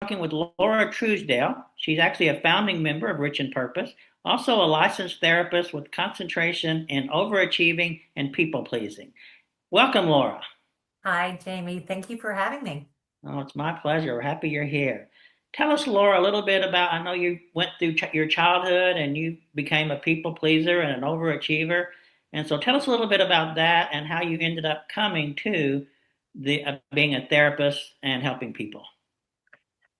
talking with Laura Truesdale. She's actually a founding member of Rich and Purpose, also a licensed therapist with concentration in overachieving and people pleasing. Welcome, Laura. Hi, Jamie. Thank you for having me. Oh, it's my pleasure. We're happy you're here. Tell us, Laura, a little bit about. I know you went through your childhood and you became a people pleaser and an overachiever. And so tell us a little bit about that and how you ended up coming to the being a therapist and helping people.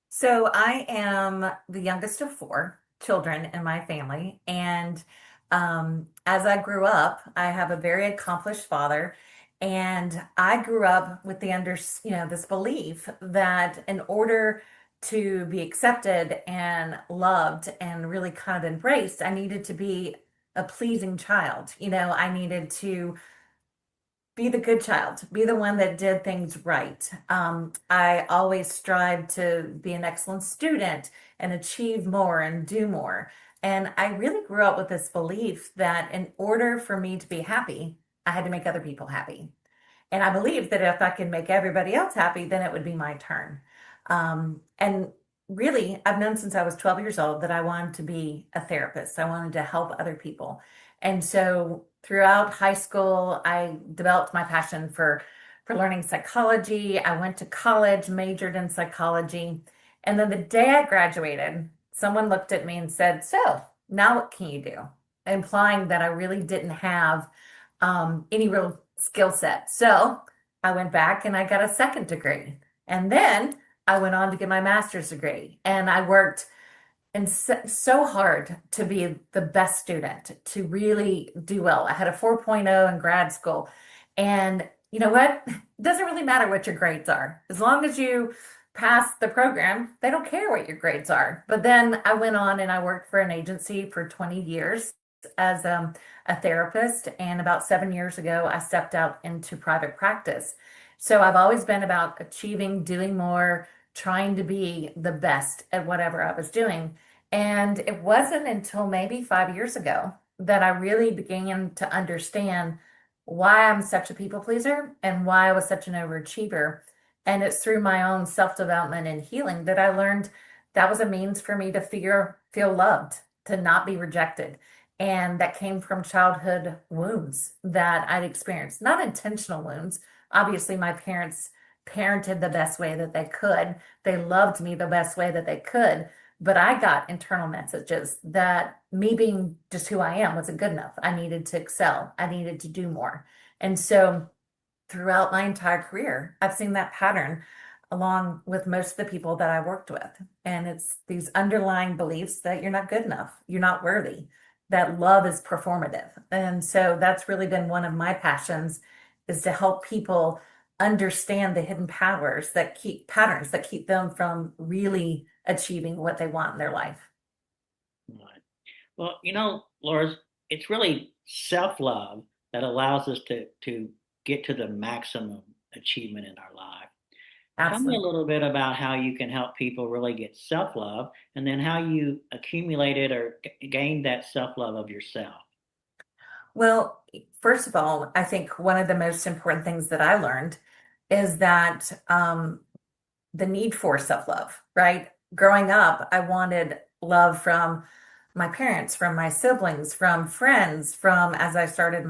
So, I am the youngest of four children in my family. And as I grew up, I have a very accomplished father. And I grew up with this belief that in order to be accepted and loved and really kind of embraced, I needed to be a pleasing child. I needed to be the good child, be the one that did things right. I always strive to be an excellent student and achieve more and do more. And I really grew up with this belief that in order for me to be happy, I had to make other people happy. And I believed that if I could make everybody else happy, then it would be my turn. And really, I've known since I was 12 years old that I wanted to be a therapist. I wanted to help other people. And so throughout high school, I developed my passion for learning psychology. I went to college, majored in psychology. And then the day I graduated, someone looked at me and said, "So now what can you do?" Implying that I really didn't have any real skill set. So I went back and I got a second degree. And then I went on to get my master's degree. And I worked so hard to be the best student, to really do well. I had a 4.0 in grad school. And you know what? It doesn't really matter what your grades are. As long as you pass the program, they don't care what your grades are. But then I went on and I worked for an agency for 20 years as a therapist. And about 7 years ago, I stepped out into private practice. So I've always been about achieving, doing more, trying to be the best at whatever I was doing. And it wasn't until maybe 5 years ago that I really began to understand why I'm such a people pleaser and why I was such an overachiever. And it's through my own self-development and healing that I learned that was a means for me to feel loved, to not be rejected. And that came from childhood wounds that I'd experienced, not intentional wounds. Obviously, my parents parented the best way that they could. They loved me the best way that they could. But I got internal messages that me being just who I am wasn't good enough. I needed to excel. I needed to do more. And so throughout my entire career, I've seen that pattern along with most of the people that I worked with. And it's these underlying beliefs that you're not good enough, you're not worthy, that love is performative. And so that's really been one of my passions is to help people understand the hidden patterns that keep them from really achieving what they want in their life. Right. Well, Laura, it's really self-love that allows us to get to the maximum achievement in our life. Tell me a Absolutely. little bit about how you can help people really get self-love and then how you accumulated or gained that self-love of yourself. Well, first of all, I think one of the most important things that I learned is that the need for self-love, right? Growing up, I wanted love from my parents, from my siblings, from friends, from as I started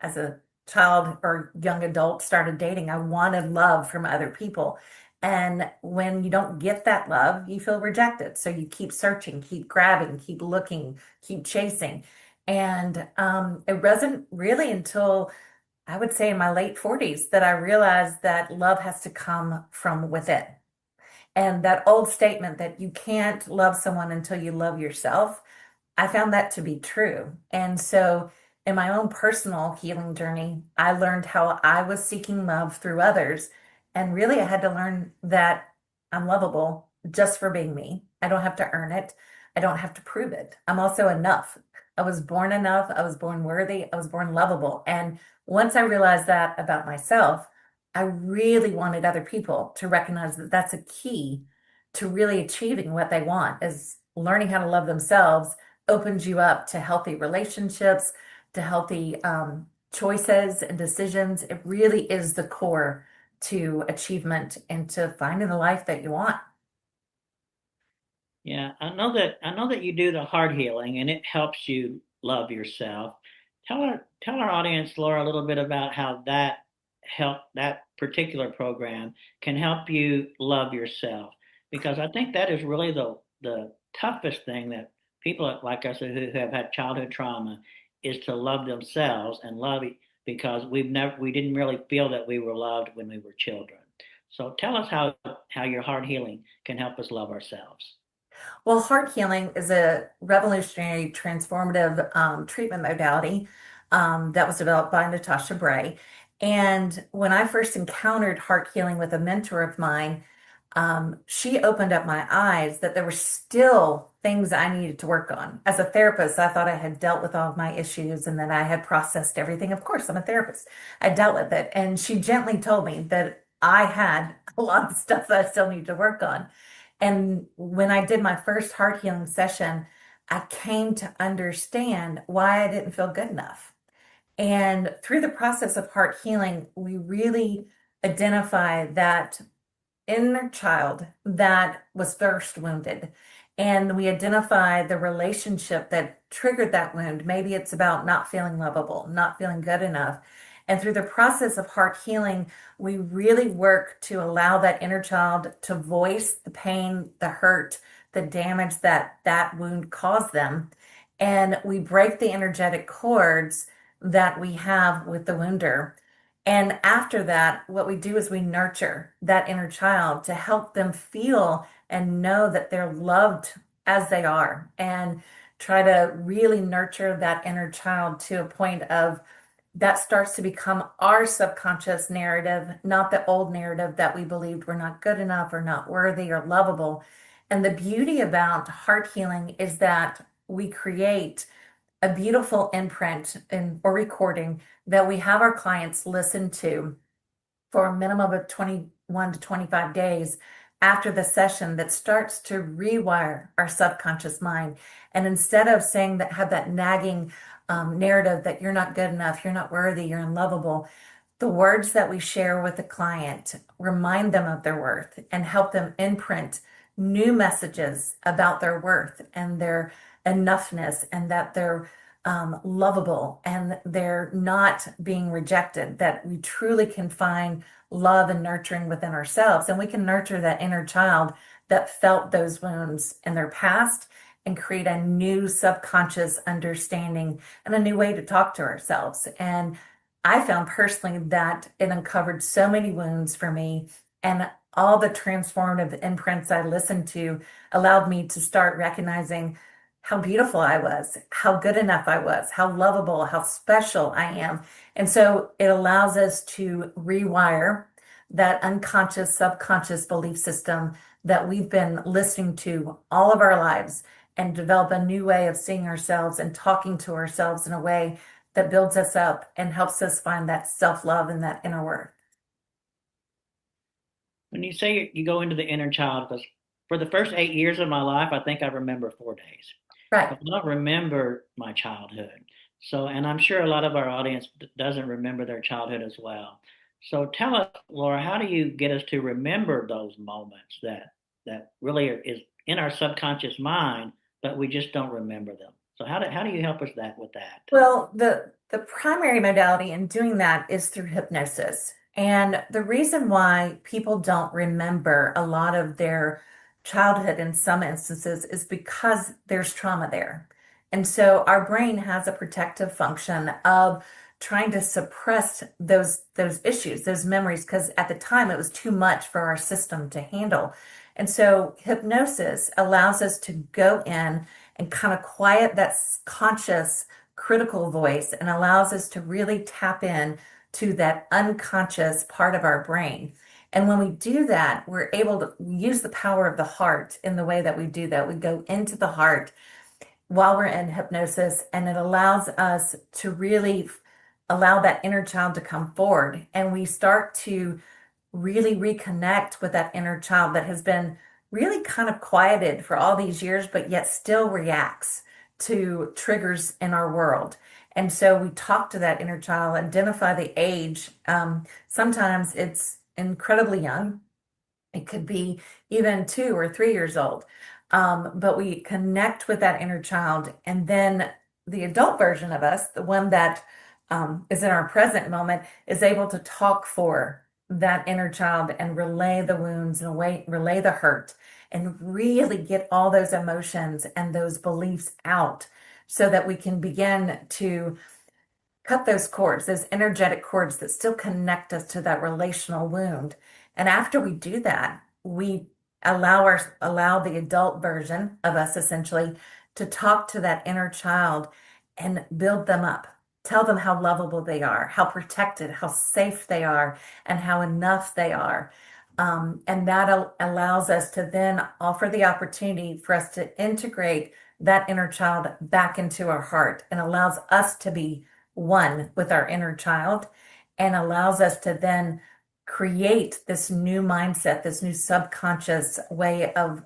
as a child or young adult started dating, I wanted love from other people. And when you don't get that love, you feel rejected. So you keep searching, keep grabbing, keep looking, keep chasing. And it wasn't really until I would say in my late 40s that I realized that love has to come from within. And that old statement that you can't love someone until you love yourself, I found that to be true. And so in my own personal healing journey, I learned how I was seeking love through others. And really, I had to learn that I'm lovable just for being me. I don't have to earn it. I don't have to prove it. I'm also enough. I was born enough. I was born worthy. I was born lovable. And once I realized that about myself, I really wanted other people to recognize that that's a key to really achieving what they want is learning how to love themselves opens you up to healthy relationships, to healthy choices and decisions. It really is the core to achievement and to finding the life that you want. Yeah, I know that you do the heart healing and it helps you love yourself. Tell our audience, Laura, a little bit about how that particular program can help you love yourself. Because I think that is really the toughest thing that people like us who have had childhood trauma is to love themselves and because we didn't really feel that we were loved when we were children. So tell us how your heart healing can help us love ourselves. Well, heart healing is a revolutionary, transformative treatment modality that was developed by Natasha Bray. And when I first encountered heart healing with a mentor of mine, she opened up my eyes that there were still things I needed to work on. As a therapist, I thought I had dealt with all of my issues and that I had processed everything. Of course, I'm a therapist. I dealt with it. And she gently told me that I had a lot of stuff that I still need to work on. And when I did my first heart healing session, I came to understand why I didn't feel good enough. And through the process of heart healing, we really identify that inner child that was first wounded. And we identify the relationship that triggered that wound. Maybe it's about not feeling lovable, not feeling good enough. And through the process of heart healing, we really work to allow that inner child to voice the pain, the hurt, the damage that that wound caused them. And we break the energetic cords that we have with the wounder. And after that, what we do is we nurture that inner child to help them feel and know that they're loved as they are, and try to really nurture that inner child to a point of that starts to become our subconscious narrative, not the old narrative that we believed we're not good enough or not worthy or lovable. And the beauty about heart healing is that we create a beautiful imprint or recording that we have our clients listen to for a minimum of 21 to 25 days after the session that starts to rewire our subconscious mind. And instead of saying that, have that nagging narrative that you're not good enough, you're not worthy, you're unlovable, the words that we share with the client remind them of their worth and help them imprint new messages about their worth and their enoughness, and that they're lovable and they're not being rejected, that we truly can find love and nurturing within ourselves. And we can nurture that inner child that felt those wounds in their past and create a new subconscious understanding and a new way to talk to ourselves. And I found personally that it uncovered so many wounds for me, and all the transformative imprints I listened to allowed me to start recognizing how beautiful I was, how good enough I was, how lovable, how special I am. And so it allows us to rewire that unconscious, subconscious belief system that we've been listening to all of our lives, and develop a new way of seeing ourselves and talking to ourselves in a way that builds us up and helps us find that self-love and that inner worth. When you say you go into the inner child, because for the first 8 years of my life, I think I remember 4 days. Right. But I don't remember my childhood. So, and I'm sure a lot of our audience doesn't remember their childhood as well. So tell us, Laura, how do you get us to remember those moments that really is in our subconscious mind, but we just don't remember them? So how do you help us with that? Well, the primary modality in doing that is through hypnosis. And the reason why people don't remember a lot of their childhood in some instances is because there's trauma there. And so our brain has a protective function of trying to suppress those issues, those memories, because at the time it was too much for our system to handle. And so hypnosis allows us to go in and kind of quiet that conscious critical voice, and allows us to really tap in to that unconscious part of our brain. And when we do that, we're able to use the power of the heart in the way that we do that. We go into the heart while we're in hypnosis, and it allows us to really allow that inner child to come forward. And we start to really reconnect with that inner child that has been really kind of quieted for all these years, but yet still reacts to triggers in our world. And so we talk to that inner child, identify the age. Sometimes it's incredibly young. It could be even 2 or 3 years old. But we connect with that inner child. And then the adult version of us, the one that is in our present moment, is able to talk for that inner child and relay the wounds and relay the hurt and really get all those emotions and those beliefs out so that we can begin to cut those cords, those energetic cords that still connect us to that relational wound. And after we do that, we allow the adult version of us essentially to talk to that inner child and build them up. Tell them how lovable they are, how protected, how safe they are, and how enough they are. And that allows us to then offer the opportunity for us to integrate that inner child back into our heart and allows us to be one with our inner child and allows us to then create this new mindset, this new subconscious way of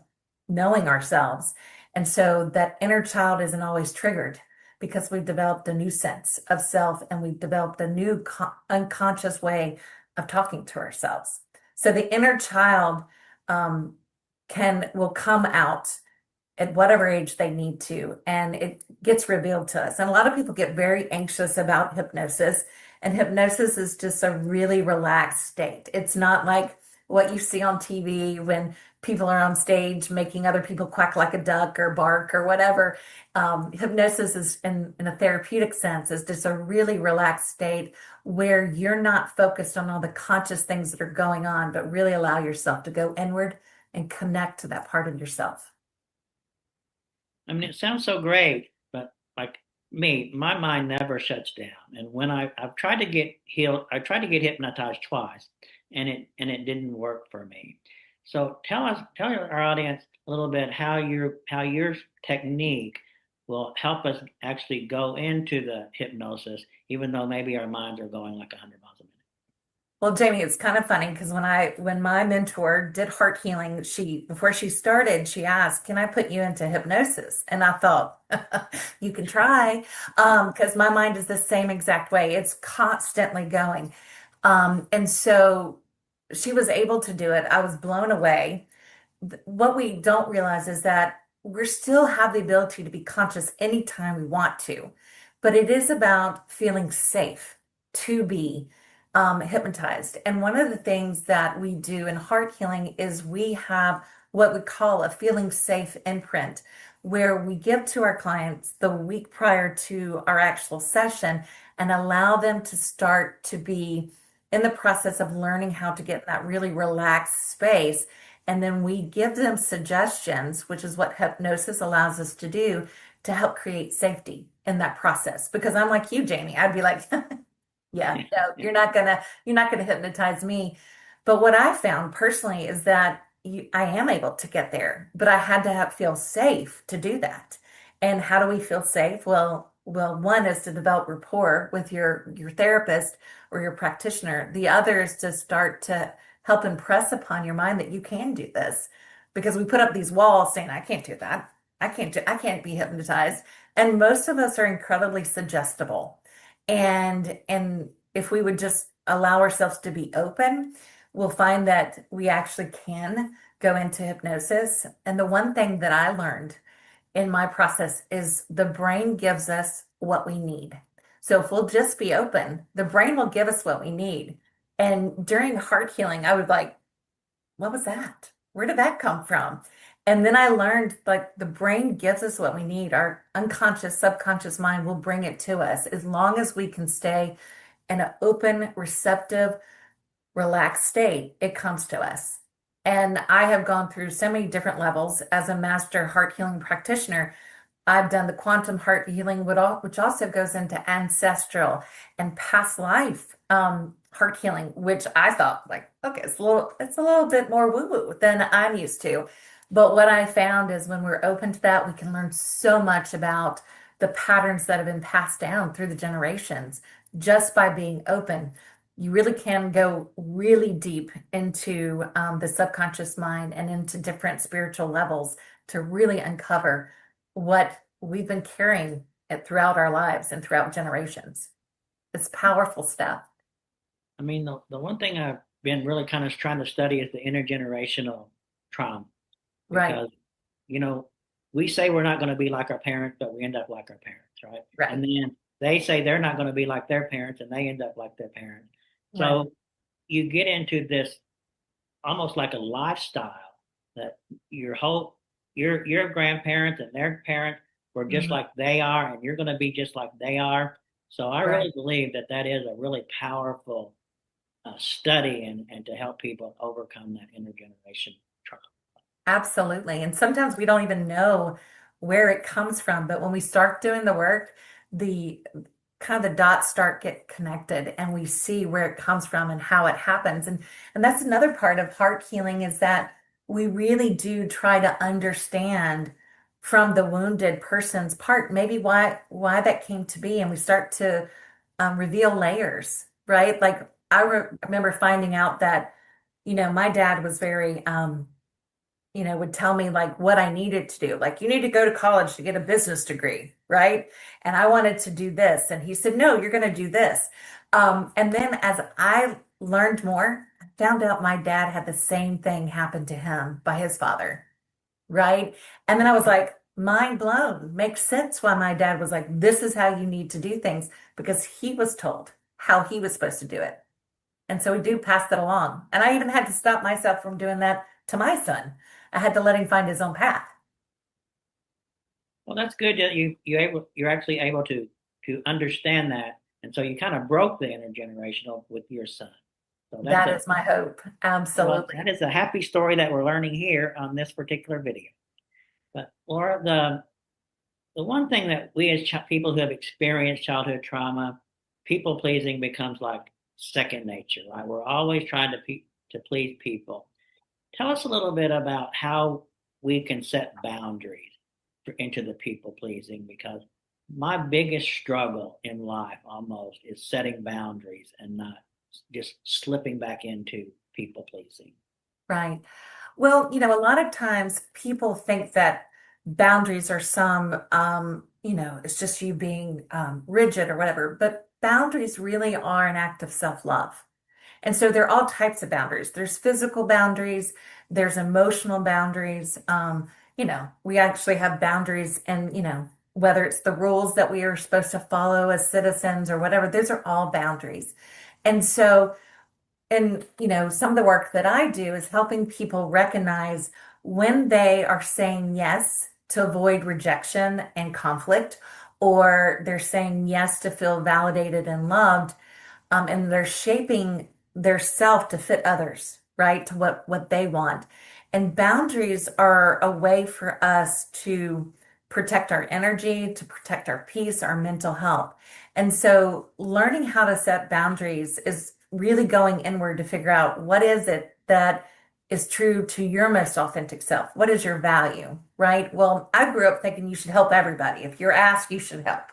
knowing ourselves. And so that inner child isn't always triggered because we've developed a new sense of self and we've developed a new unconscious way of talking to ourselves. So the inner child will come out at whatever age they need to, and it gets revealed to us. And a lot of people get very anxious about hypnosis, and hypnosis is just a really relaxed state. It's not like what you see on TV when people are on stage making other people quack like a duck or bark or whatever. Hypnosis is, in a therapeutic sense, is just a really relaxed state where you're not focused on all the conscious things that are going on, but really allow yourself to go inward and connect to that part of yourself. I mean, it sounds so great, but like me, my mind never shuts down. And when I've tried to get healed, I tried to get hypnotized twice, and it didn't work for me. So tell our audience a little bit how your technique will help us actually go into the hypnosis, even though maybe our minds are going like 100 miles a minute. Well, Jamie, it's kind of funny because when my mentor did heart healing, she before she started, she asked, "Can I put you into hypnosis?" And I thought, "You can try," because my mind is the same exact way. It's constantly going. And so she was able to do it. I was blown away. What we don't realize is that we still have the ability to be conscious anytime we want to, but it is about feeling safe to be hypnotized. And one of the things that we do in heart healing is we have what we call a feeling safe imprint, where we give to our clients the week prior to our actual session and allow them to start to be in the process of learning how to get in that really relaxed space. And then we give them suggestions, which is what hypnosis allows us to do to help create safety in that process. Because I'm like you, Jamie, I'd be like, yeah, no, you're not gonna hypnotize me. But what I found personally is that I am able to get there, but I had to feel safe to do that. And how do we feel safe? One is to develop rapport with your therapist or your practitioner. The other is to start to help impress upon your mind that you can do this, because we put up these walls saying, "I can't do that. I can't be hypnotized." And most of us are incredibly suggestible. And if we would just allow ourselves to be open, we'll find that we actually can go into hypnosis. And the one thing that I learned in my process is the brain gives us what we need. So if we'll just be open, the brain will give us what we need. And during heart healing, I would like, what was that? Where did that come from? And then I learned like the brain gives us what we need. Our unconscious, subconscious mind will bring it to us as long as we can stay in an open, receptive, relaxed state, it comes to us. And I have gone through so many different levels as a master heart healing practitioner. I've done the quantum heart healing, which also goes into ancestral and past life heart healing, which I thought like, okay, it's a little bit more woo-woo than I'm used to. But what I found is when we're open to that, we can learn so much about the patterns that have been passed down through the generations just by being open. You really can go really deep into the subconscious mind and into different spiritual levels to really uncover what we've been carrying it throughout our lives and throughout generations. It's powerful stuff. I mean, the one thing I've been really kind of trying to study is the intergenerational trauma Right. because you know, we say we're not going to be like our parents, but we end up like our parents, right? Right. And then they say they're not going to be like their parents, and they end up like their parents. Right. So you get into this almost like a lifestyle that your whole your grandparents and their parents were just Mhm. like they are, and you're going to be just like they are. So I Right. really believe that that is a really powerful study and to help people overcome that intergeneration trauma. Absolutely. And sometimes we don't even know where it comes from, but when we start doing the work, the kind of the dots start get connected and we see where it comes from and how it happens. And that's another part of heart healing is that we really do try to understand from the wounded person's part, maybe why that came to be. And we start to reveal layers, right? Like remember finding out that, my dad was very would tell me like what I needed to do. Like, you need to go to college to get a business degree, right? And I wanted to do this. And he said, no, you're going to do this. And then as I learned more, I found out my dad had the same thing happen to him by his father, right? And then I was like, mind blown. Makes sense why my dad was like, this is how you need to do things because he was told how he was supposed to do it. And so we do pass that along. And I even had to stop myself from doing that to my son. I had to let him find his own path. Well, that's good that you're actually able to understand that, and so you kind of broke the intergenerational with your son. So that's That a is my hope. well, Absolutely. that is a happy story that we're learning here on this particular video. But Laura, the one thing that we as people who have experienced childhood trauma, people pleasing becomes like second nature, right? We're always trying to please people. Tell us a little bit about how we can set boundaries into the people pleasing, because my biggest struggle in life almost is setting boundaries and not just slipping back into people pleasing. Right. Well, a lot of times people think that boundaries are it's just you being rigid or whatever, but boundaries really are an act of self-love. And so there are all types of boundaries. There's physical boundaries, there's emotional boundaries. We actually have boundaries and, whether it's the rules that we are supposed to follow as citizens or whatever, those are all boundaries. And so, and, some of the work that I do is helping people recognize when they are saying yes to avoid rejection and conflict, or they're saying yes to feel validated and loved, and they're shaping their self to fit others, right? To what they want. And boundaries are a way for us to protect our energy, to protect our peace, our mental health. And so learning how to set boundaries is really going inward to figure out what is it that is true to your most authentic self. What is your value, right? Well, I grew up thinking you should help everybody. If you're asked, you should help.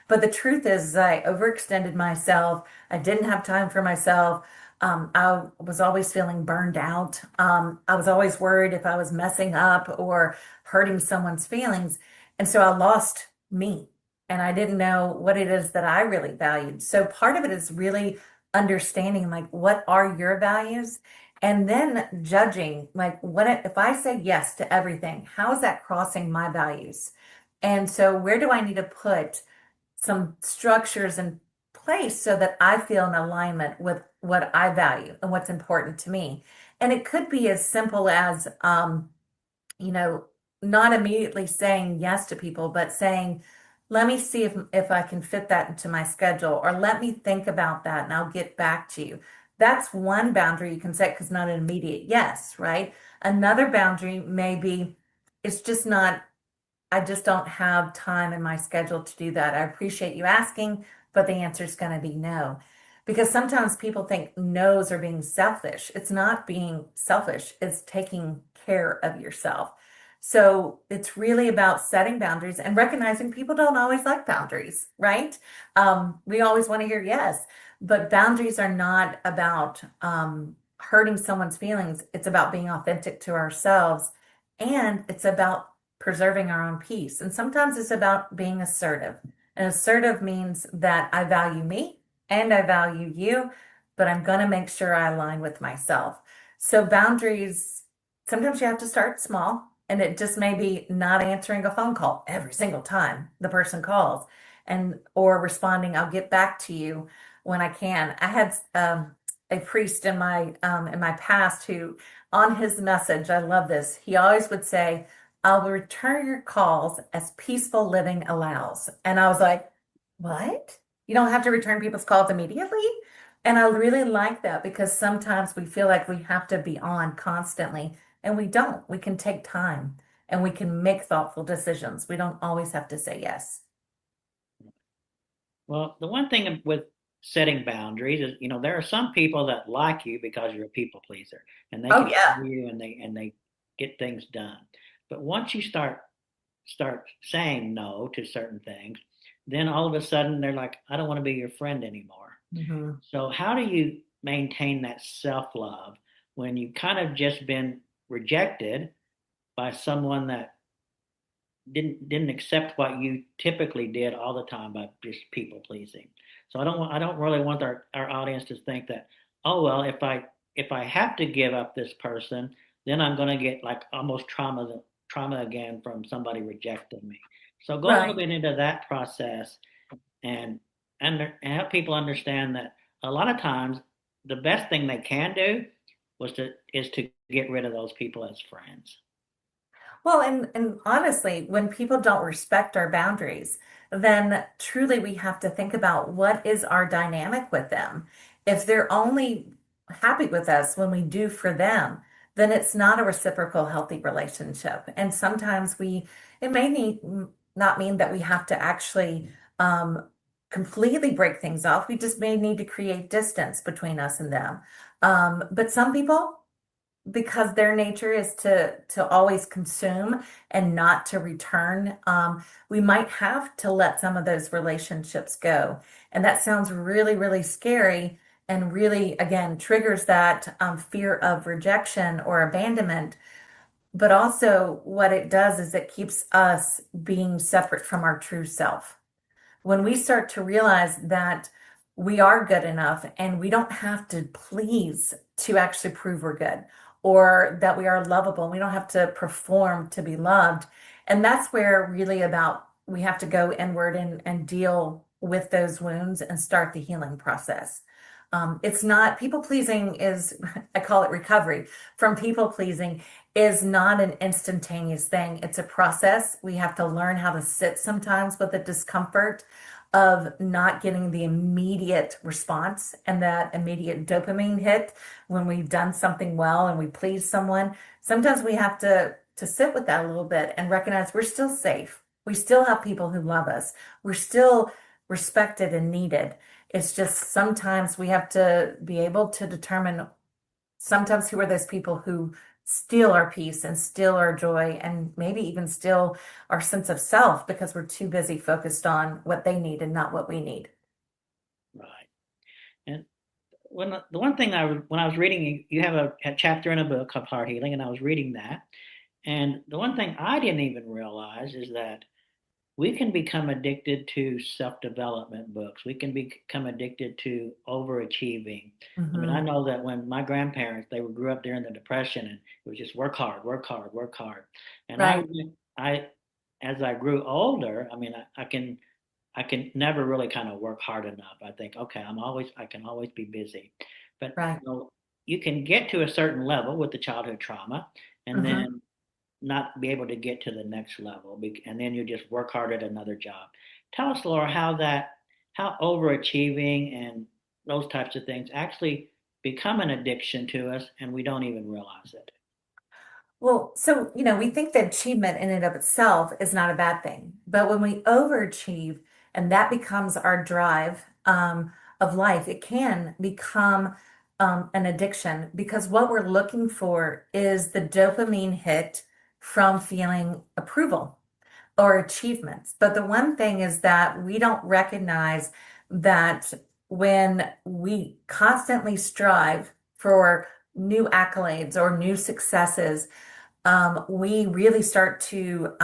But the truth is, I overextended myself. I didn't have time for myself. I was always feeling burned out. I was always worried if I was messing up or hurting someone's feelings. And so I lost me and I didn't know what it is that I really valued. So part of it is really understanding like what are your values and then judging like if I say yes to everything, how is that crossing my values? And so where do I need to put some structures in place so that I feel in alignment with what I value and what's important to me. And it could be as simple as, you know, not immediately saying yes to people, but saying, let me see if I can fit that into my schedule, or let me think about that and I'll get back to you. That's one boundary you can set because not an immediate yes, right? Another boundary may be, it's just not I just don't have time in my schedule to do that. I appreciate you asking, but the answer is going to be no. Because sometimes people think no's are being selfish. It's not being selfish, it's taking care of yourself. So it's really about setting boundaries and recognizing people don't always like boundaries, right? We always want to hear yes, but boundaries are not about hurting someone's feelings. It's about being authentic to ourselves and it's about preserving our own peace. And sometimes it's about being assertive. And assertive means that I value me and I value you, but I'm going to make sure I align with myself. So boundaries, sometimes you have to start small And it just may be not answering a phone call every single time the person calls and or responding, I'll get back to you when I can. I had a priest in my past who on his message, I love this. He always would say, I'll return your calls as peaceful living allows. And I was like, what? You don't have to return people's calls immediately? And I really like that because sometimes we feel like we have to be on constantly, and we don't. We can take time and we can make thoughtful decisions. We don't always have to say yes. Well, the one thing with setting boundaries is, there are some people that like you because you're a people pleaser, and they Oh, can yeah. see you and they get things done. But once you start saying no to certain things, then all of a sudden they're like, I don't want to be your friend anymore. Hmm. So how do you maintain that self-love when you kind of just been rejected by someone that didn't accept what you typically did all the time by just people pleasing? So I don't really want our audience to think that, oh well, if I have to give up this person, then I'm going to get like almost trauma again from somebody rejecting me. So go a little Right. bit into that process and and help people understand that a lot of times the best thing they can do is to get rid of those people as friends. Well, and honestly, when people don't respect our boundaries, then truly we have to think about what is our dynamic with them. If they're only happy with us when we do for them, then it's not a reciprocal healthy relationship. And sometimes it may not mean that we have to actually completely break things off. We just may need to create distance between us and them. But some people, because their nature is to always consume and not to return, we might have to let some of those relationships go. And that sounds really, really scary and really, again, triggers that fear of rejection or abandonment. But also, what it does is it keeps us being separate from our true self. When we start to realize that we are good enough and we don't have to please to actually prove we're good, or that we are lovable, we don't have to perform to be loved. And that's where really about we have to go inward and deal with those wounds and start the healing process. It's not people pleasing is, I call it recovery from people pleasing, is not an instantaneous thing. It's a process. We have to learn how to sit sometimes with the discomfort of not getting the immediate response and that immediate dopamine hit when we've done something well and we please someone. Sometimes we have to sit with that a little bit and recognize we're still safe. We still have people who love us. We're still respected and needed. It's just sometimes we have to be able to determine sometimes who are those people who steal our peace and steal our joy and maybe even steal our sense of self because we're too busy focused on what they need and not what we need. Right. And when the one thing when I was reading, you have a chapter in a book called Heart Healing, and I was reading that. And the one thing I didn't even realize is that we can become addicted to self-development books. We can become addicted to overachieving. I mean, I Hmm. know that when my grandparents, grew up during the Depression, and it was just work hard, work hard, work hard. And Right. I, as I grew older, I mean, I can never really kind of work hard enough. I think, okay, I can always be busy. But, Right. you can get to a certain level with the childhood trauma and Hmm. then not be able to get to the next level. And then you just work hard at another job. Tell us, Laura, how overachieving and those types of things actually become an addiction to us and we don't even realize it. Well, so, we think that achievement in and of itself is not a bad thing. But when we overachieve and that becomes our drive of life, it can become an addiction because what we're looking for is the dopamine hit from feeling approval or achievements. But the one thing is that we don't recognize that when we constantly strive for new accolades or new successes, we really start to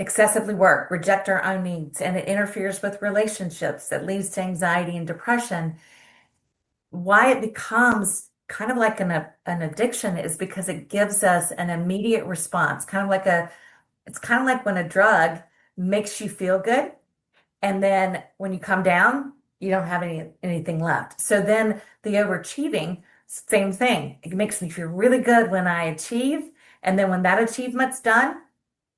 excessively work, reject our own needs, and it interferes with relationships that leads to anxiety and depression. Why it becomes kind of like an addiction is because it gives us an immediate response, kind of like it's kind of like when a drug makes you feel good. And then when you come down, you don't have anything left. So then the overachieving, same thing. It makes me feel really good when I achieve. And then when that achievement's done,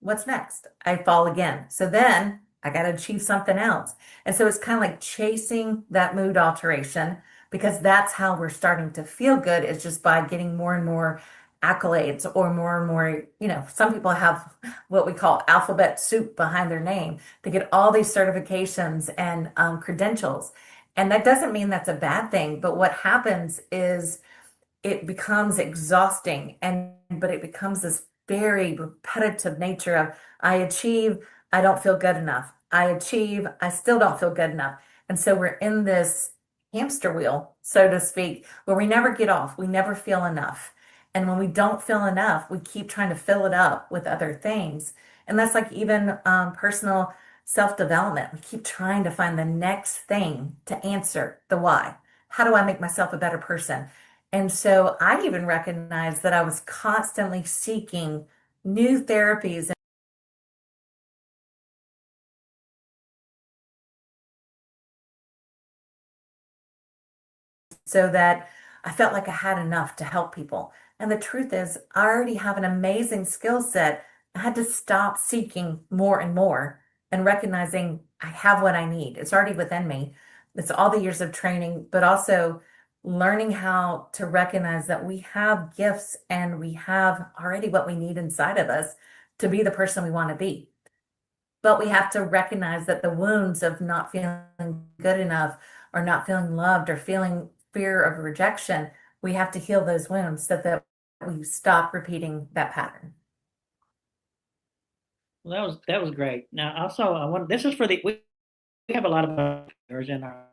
what's next? I fall again. So then I got to achieve something else. And so it's kind of like chasing that mood alteration because that's how we're starting to feel good is just by getting more and more accolades or more and more, some people have what we call alphabet soup behind their name. They get all these certifications and credentials. And that doesn't mean that's a bad thing. But what happens is it becomes exhausting and but it becomes this very repetitive nature of I achieve, I don't feel good enough. I achieve, I still don't feel good enough. And so we're in this hamster wheel, so to speak, where we never get off. We never feel enough. And when we don't feel enough, we keep trying to fill it up with other things. And that's like even personal self-development. We keep trying to find the next thing to answer the why. How do I make myself a better person? And so I even recognized that I was constantly seeking new therapies so that I felt like I had enough to help people. And the truth is, I already have an amazing skill set. I had to stop seeking more and more and recognizing I have what I need. It's already within me. It's all the years of training, but also learning how to recognize that we have gifts and we have already what we need inside of us to be the person we want to be. But we have to recognize that the wounds of not feeling good enough or not feeling loved or feeling fear of rejection, we have to heal those wounds so that we stop repeating that pattern. Well, that was great. Now, also, I want this is for we have a lot of entrepreneurs in our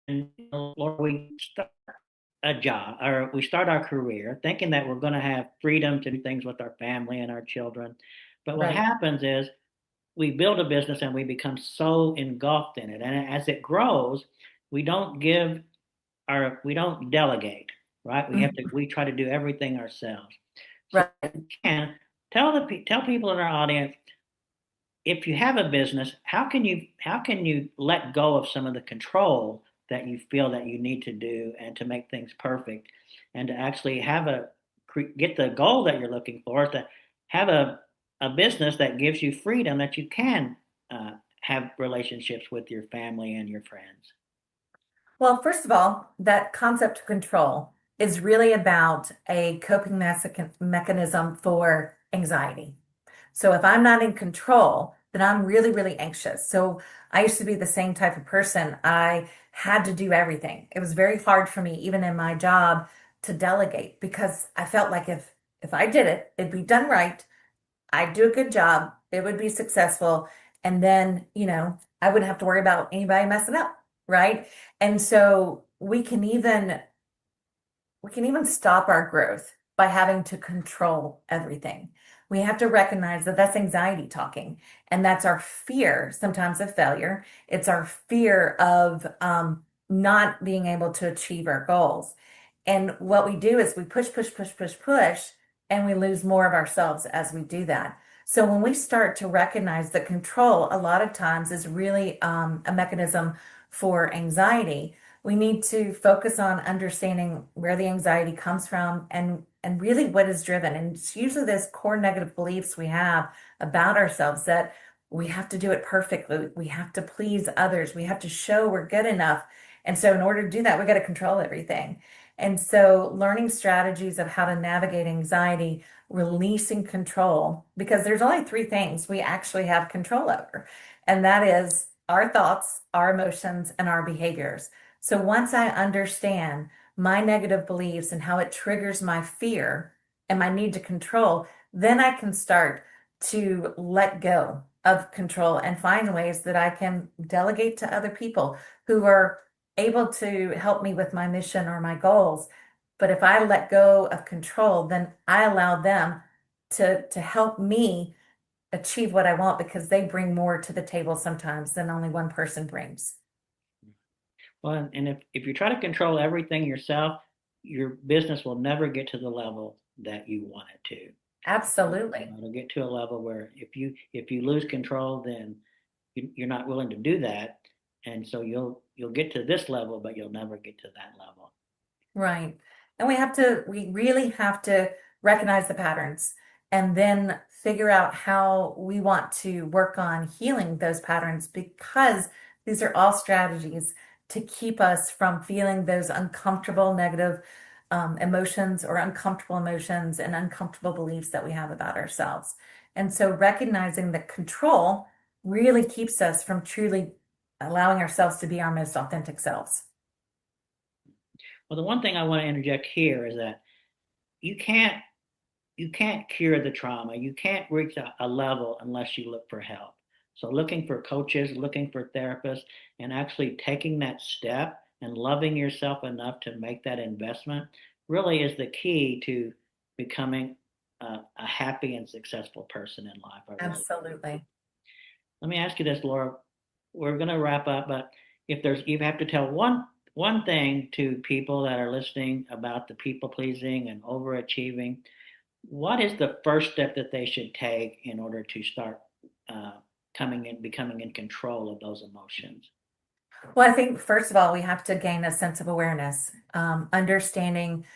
and Lord, we start a job or we start our career thinking that we're going to have freedom to do things with our family and our children. But what Right. happens is we build a business and we become so engulfed in it. And as it grows, we don't give we don't delegate, right? Mhm. We try to do everything ourselves. So Right. can tell people in our audience if you have a business, how can you let go of some of the control that you feel that you need to do and to make things perfect and to actually get the goal that you're looking for to have a business that gives you freedom that you can have relationships with your family and your friends. Well, first of all, that concept of control is really about a coping mechanism for anxiety. So if I'm not in control, then I'm really, really anxious. So I used to be the same type of person. I had to do everything. It was very hard for me, even in my job, to delegate because I felt like if I did it, it'd be done right. I'd do a good job. It would be successful. And then, I wouldn't have to worry about anybody messing up, right? And so we can even stop our growth by having to control everything. We have to recognize that that's anxiety talking, and that's our fear sometimes of failure. It's our fear of not being able to achieve our goals. And what we do is we push, push, push, push, push, and we lose more of ourselves as we do that. So when we start to recognize that control, a lot of times is really a mechanism for anxiety, we need to focus on understanding where the anxiety comes from and really what is driven. And it's usually this core negative beliefs we have about ourselves that we have to do it perfectly, we have to please others, we have to show we're good enough. And so in order to do that, we got to control everything. And so learning strategies of how to navigate anxiety, releasing control, because there's only three things we actually have control over, and that is our thoughts, our emotions, and our behaviors. So once I understand my negative beliefs and how it triggers my fear and my need to control, then I can start to let go of control and find ways that I can delegate to other people who are able to help me with my mission or my goals. But if I let go of control, then I allow them to help me achieve what I want because they bring more to the table sometimes than only one person brings. Well, and if you try to control everything yourself, your business will never get to the level that you want it to. Absolutely. It'll get to a level where if you lose control, then you're not willing to do that, and so you'll get to this level, but you'll never get to that level. Right. And we really have to recognize the patterns and then figure out how we want to work on healing those patterns because these are all strategies to keep us from feeling those uncomfortable negative emotions or uncomfortable emotions and uncomfortable beliefs that we have about ourselves. And so recognizing that control really keeps us from truly allowing ourselves to be our most authentic selves. Well, the one thing I want to interject here is that you can't you can't cure the trauma. You can't reach a level unless you look for help. So looking for coaches, looking for therapists, and actually taking that step and loving yourself enough to make that investment really is the key to becoming a happy and successful person in life. I really believe. Absolutely. Let me ask you this, Laura. We're going to wrap up, but if there's you have to tell one thing to people that are listening about the people pleasing and overachieving, what is the first step that they should take in order to start uh, becoming in control of those emotions? Well, I think first of all, we have to gain a sense of awareness, understanding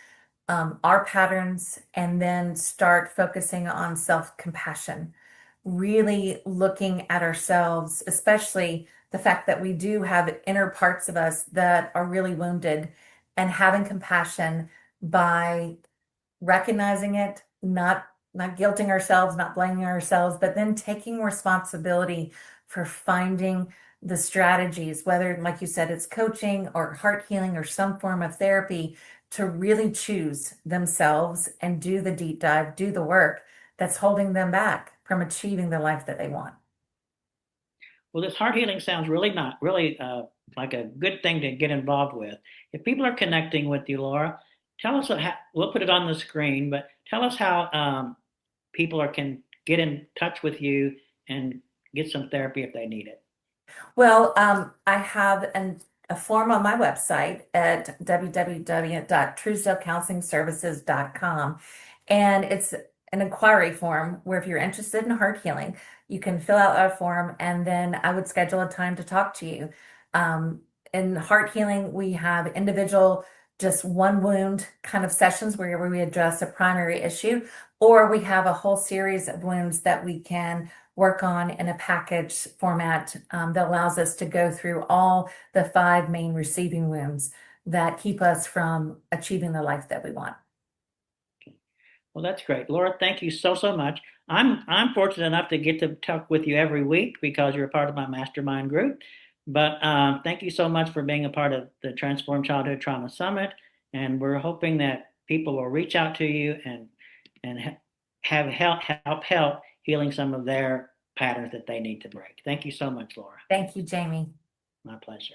our patterns, and then start focusing on self-compassion, really looking at ourselves, especially the fact that we do have inner parts of us that are really wounded, and having compassion by recognizing it, not guilting ourselves, not blaming ourselves, but then taking responsibility for finding the strategies, whether, like you said, it's coaching or heart healing or some form of therapy, to really choose themselves and do the deep dive, do the work that's holding them back from achieving the life that they want. Well, this heart healing sounds really not really like a good thing to get involved with. If people are connecting with you, Laura, tell us we'll put it on the screen, but tell us how people can get in touch with you and get some therapy if they need it. Well, I have a form on my website at www.truesdalecounselingservices.com. And it's an inquiry form where if you're interested in heart healing, you can fill out that form and then I would schedule a time to talk to you. Um, in heart healing, we have individual, just one wound kind of sessions where we address a primary issue, or we have a whole series of wounds that we can work on in a package format that allows us to go through all the five main receiving wounds that keep us from achieving the life that we want. Well, that's great, Laura. Thank you so much. I'm fortunate enough to get to talk with you every week because you're a part of my mastermind group. But thank you so much for being a part of the Transform Childhood Trauma Summit, and we're hoping that people will reach out to you and have help healing some of their patterns that they need to break. Thank you so much, Laura. Thank you, Jamie. My pleasure.